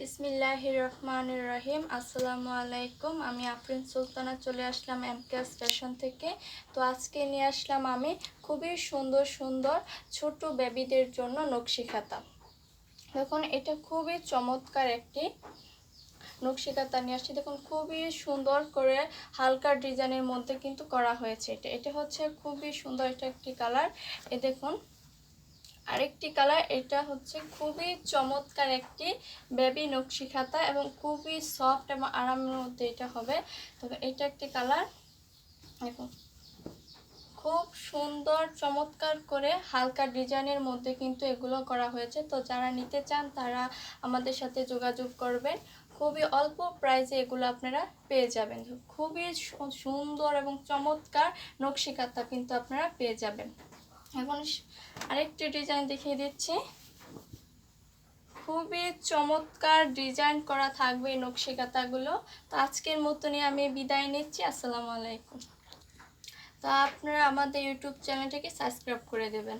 বিসমিল্লাহির রহমানির রহিম। আসসালামু আলাইকুম। আমি আফরিন সুলতানা চলে আসলাম এমকেএস ফ্যাশন থেকে। তো আজকে নিয়ে আসলাম আমি খুবই সুন্দর সুন্দর ছোট বেবিদের জন্য নকশি খাতা। দেখুন এটা খুবই চমৎকার একটি নকশি খাতা নিয়ে আসছি। দেখুন খুবই সুন্দর করে হালকা ডিজাইনের মধ্যে কিন্তু করা হয়েছে। এটা হচ্ছে খুবই সুন্দর এটা একটি কালার। এ দেখুন আরেকটি কালার, এটা হচ্ছে খুবই চমৎকার একটি বেবি নকশি খাতা এবং খুবই সফট এবং আরামের মধ্যে এটা হবে। তবে এটা একটি কালার। দেখুন খুব সুন্দর চমৎকার করে হালকা ডিজাইনের মধ্যে কিন্তু এগুলো করা হয়েছে। তো যারা নিতে চান তারা আমাদের সাথে যোগাযোগ করবেন। খুবই অল্প প্রাইসে এগুলো আপনারা পেয়ে যাবেন। খুবই সুন্দর এবং চমৎকার নকশি খাতা কিন্তু আপনারা পেয়ে যাবেন। এখন আরেকটি ডিজাইন দেখিয়ে দিচ্ছি। খুবই চমৎকার ডিজাইন করা থাকবে এই নকশি কাঁথাগুলো। তো আজকের মতনই আমি বিদায় নিচ্ছি। আসসালামু আলাইকুম। তো আপনারা আমাদের ইউটিউব চ্যানেলটাকে সাবস্ক্রাইব করে দেবেন।